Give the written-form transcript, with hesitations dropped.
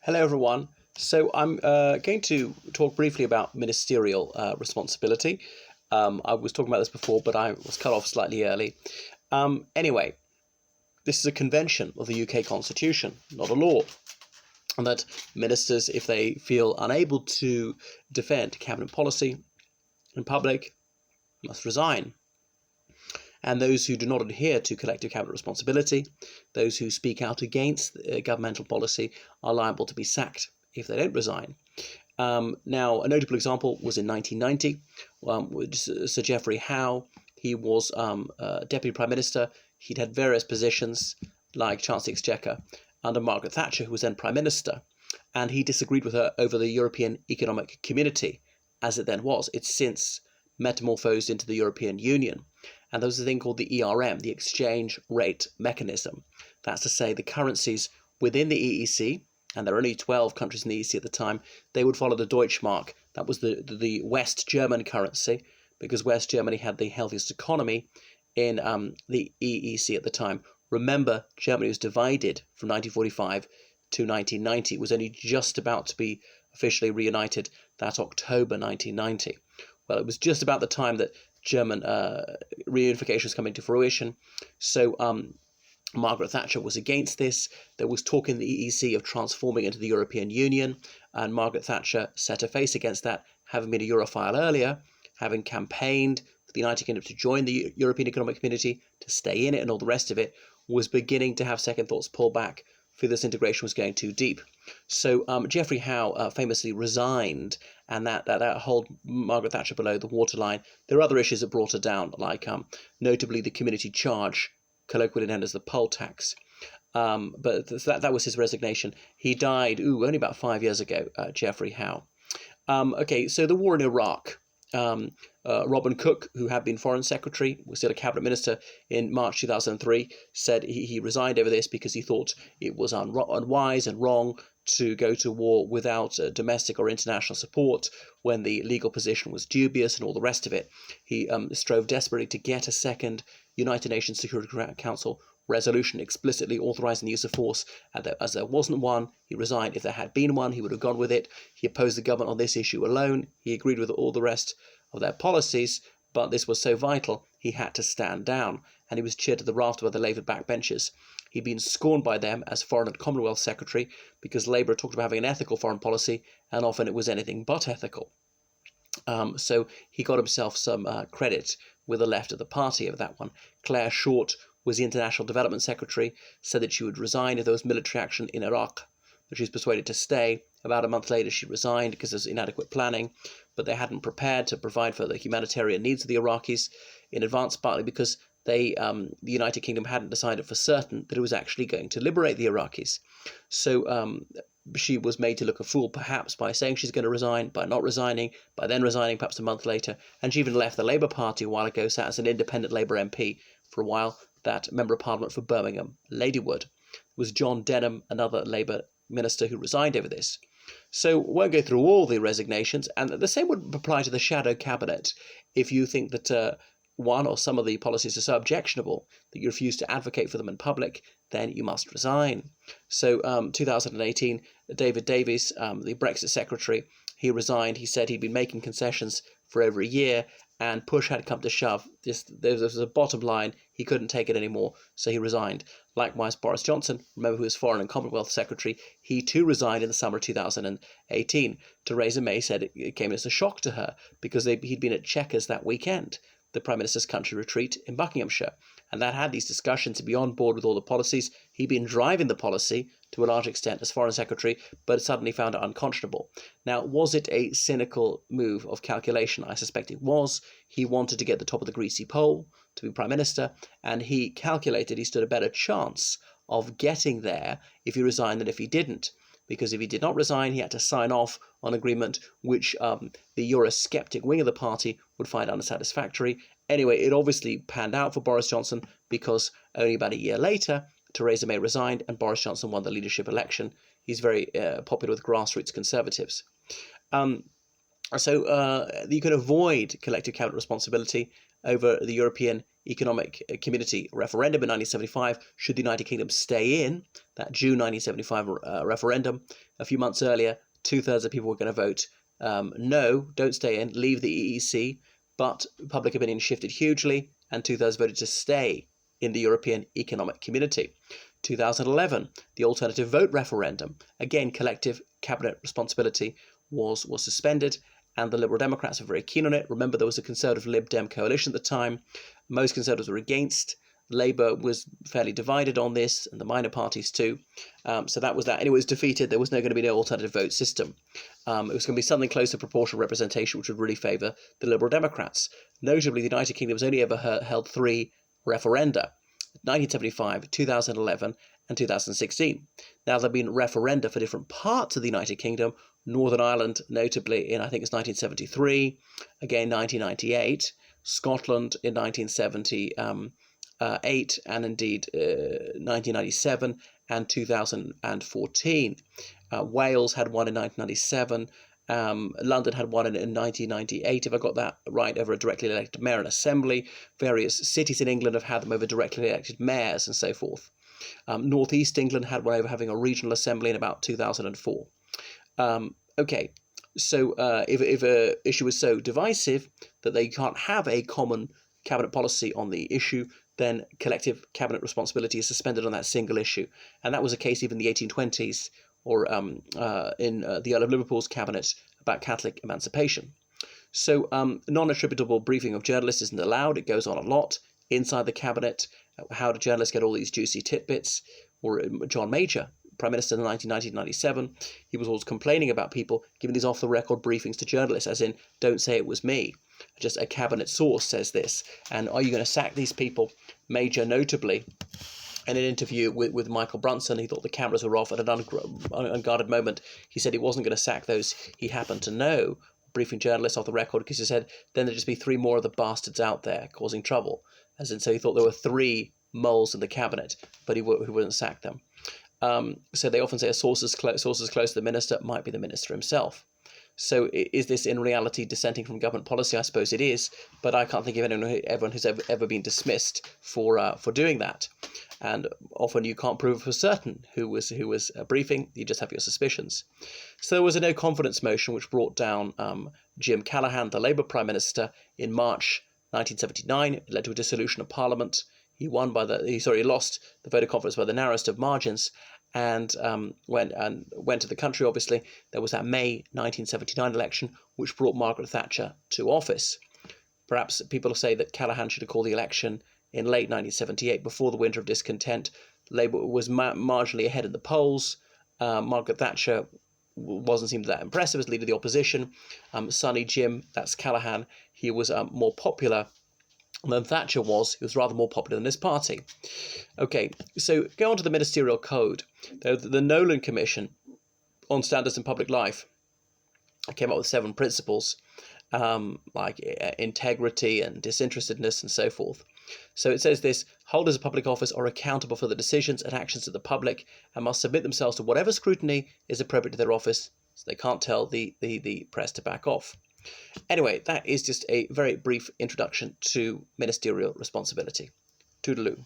Hello, everyone. So I'm going to talk briefly about ministerial responsibility. I was talking about this before, but I was cut off slightly early. Anyway, this is a convention of the UK Constitution, not a law, and that ministers, if they feel unable to defend cabinet policy in public, must resign. And those who do not adhere to collective cabinet responsibility, those who speak out against governmental policy, are liable to be sacked if they don't resign. Now, a notable example was in 1990, with Sir Geoffrey Howe. He was Deputy Prime Minister. He'd had various positions, like Chancellor Exchequer, under Margaret Thatcher, who was then Prime Minister, and he disagreed with her over the European Economic Community, as it then was. It's since metamorphosed into the European Union. And there was a thing called the ERM, the Exchange Rate Mechanism. That's to say the currencies within the EEC, and there were only 12 countries in the EEC at the time, they would follow the Deutschmark. That was the West German currency, because West Germany had the healthiest economy in the EEC at the time. Remember, Germany was divided from 1945 to 1990. It was only just about to be officially reunited that October 1990. Well, it was just about the time that German reunification was coming to fruition. So Margaret Thatcher was against this. There was talk in the EEC of transforming into the European Union, and Margaret Thatcher set her face against that, having been a Europhile earlier, having campaigned for the United Kingdom to join the European Economic Community, to stay in it and all the rest of it, was beginning to have second thoughts, pull back, for this integration was going too deep. So Geoffrey Howe famously resigned, and that held Margaret Thatcher below the waterline. There are other issues that brought her down, like notably the community charge, colloquially known as the poll tax. But that was his resignation. He died, only about 5 years ago, Geoffrey Howe. Okay, so the war in Iraq. Robin Cook, who had been Foreign Secretary, was still a cabinet minister in March 2003, said he resigned over this because he thought it was unwise and wrong to go to war without domestic or international support when the legal position was dubious and all the rest of it. He strove desperately to get a second United Nations Security Council resolution explicitly authorizing the use of force. As there wasn't one, he resigned. If there had been one, he would have gone with it. He opposed the government on this issue alone. He agreed with all the rest of their policies, but this was so vital, he had to stand down, and he was cheered to the rafters by the Labour backbenchers. He'd been scorned by them as Foreign and Commonwealth Secretary because Labour talked about having an ethical foreign policy, and often it was anything but ethical. So he got himself some credit with the left of the party over that one. Claire Short was the International Development Secretary, said that she would resign if there was military action in Iraq, but she was persuaded to stay. About a month later, she resigned because there was inadequate planning, but they hadn't prepared to provide for the humanitarian needs of the Iraqis in advance, partly because the United Kingdom hadn't decided for certain that it was actually going to liberate the Iraqis. So she was made to look a fool, perhaps, by saying she's going to resign, by not resigning, by then resigning perhaps a month later, and she even left the Labour Party a while ago, sat as an independent Labour MP for a while, that Member of Parliament for Birmingham, Ladywood. It was John Denham, another Labour minister, who resigned over this. So we won't go through all the resignations, and the same would apply to the shadow cabinet. If you think that one or some of the policies are so objectionable that you refuse to advocate for them in public, then you must resign. So 2018, David Davies, the Brexit Secretary, he resigned. He said he'd been making concessions for over a year, and push had come to shove. There was a bottom line. He couldn't take it anymore, so he resigned. Likewise, Boris Johnson, remember, who was Foreign and Commonwealth Secretary, he too resigned in the summer of 2018. Theresa May said it came as a shock to her because he'd been at Chequers that weekend, the Prime Minister's country retreat in Buckinghamshire, and that had these discussions to be on board with all the policies. He'd been driving the policy to a large extent as Foreign Secretary, but suddenly found it unconscionable. Now, was it a cynical move of calculation? I suspect it was. He wanted to get the top of the greasy pole to be Prime Minister, and he calculated he stood a better chance of getting there if he resigned than if he didn't. Because if he did not resign, he had to sign off on an agreement which the Eurosceptic wing of the party would find unsatisfactory. Anyway, it obviously panned out for Boris Johnson because only about a year later, Theresa May resigned and Boris Johnson won the leadership election. He's very popular with grassroots Conservatives. So you can avoid collective cabinet responsibility over the European Economic Community referendum in 1975. Should the United Kingdom stay in? That June 1975 referendum, a few months earlier, 2/3 of people were going to vote no, don't stay in, leave the EEC. But public opinion shifted hugely, and 2/3 voted to stay in the European Economic Community. 2011, the alternative vote referendum. Again, collective cabinet responsibility was suspended, and the Liberal Democrats were very keen on it. Remember, there was a Conservative Lib Dem coalition at the time. Most Conservatives were against. Labour was fairly divided on this, and the minor parties too. So that was that. And it was defeated. There was going to be no alternative vote system. It was going to be something close to proportional representation, which would really favour the Liberal Democrats. Notably, the United Kingdom has only ever held 3 referenda: 1975, 2011, and 2016. Now, there have been referenda for different parts of the United Kingdom. Northern Ireland, notably, in I think it's 1973, again 1998, Scotland in 1978, and indeed 1997 and 2014. Wales had one in 1997. London had one in 1998, if I got that right, over a directly elected mayor and assembly. Various cities in England have had them over directly elected mayors and so forth. North East England had one over having a regional assembly in about 2004. Okay, so if an issue is so divisive that they can't have a common cabinet policy on the issue, then collective cabinet responsibility is suspended on that single issue. And that was a case even in the 1820s, or in the Earl of Liverpool's cabinet about Catholic emancipation. So non-attributable briefing of journalists isn't allowed. It goes on a lot inside the cabinet. How do journalists get all these juicy tidbits? Or John Major, Prime Minister in 1997, he was always complaining about people giving these off-the-record briefings to journalists, as in, don't say it was me. Just a cabinet source says this. And are you going to sack these people? Major, notably, in an interview with Michael Brunson, he thought the cameras were off at an unguarded moment. He said he wasn't going to sack those he happened to know, briefing journalists off the record, because he said then there'd just be 3 more of the bastards out there causing trouble. As in, so he thought there were 3 moles in the cabinet, but he wouldn't sack them. So they often say a sources close to the minister might be the minister himself. So is this in reality dissenting from government policy? I suppose it is, but I can't think of everyone who's ever been dismissed for doing that. And often you can't prove for certain who was briefing. You just have your suspicions. So there was a no confidence motion which brought down Jim Callaghan, the Labour Prime Minister, in March 1979. It led to a dissolution of Parliament. He lost the vote of confidence by the narrowest of margins, and went to the country. Obviously, there was that May 1979 election, which brought Margaret Thatcher to office. Perhaps people say that Callaghan should have called the election in late 1978, before the winter of discontent. Labour was marginally ahead in the polls. Margaret Thatcher wasn't seemed that impressive as leader of the opposition. Sonny Jim, that's Callaghan, he was more popular than Thatcher was. He was rather more popular than his party. Okay, so go on to the Ministerial Code. The Nolan Commission on Standards in Public Life came up with 7 principles, like integrity and disinterestedness and so forth. So it says this: holders of public office are accountable for the decisions and actions of the public and must submit themselves to whatever scrutiny is appropriate to their office, so they can't tell the press to back off. Anyway, that is just a very brief introduction to ministerial responsibility. Toodaloo.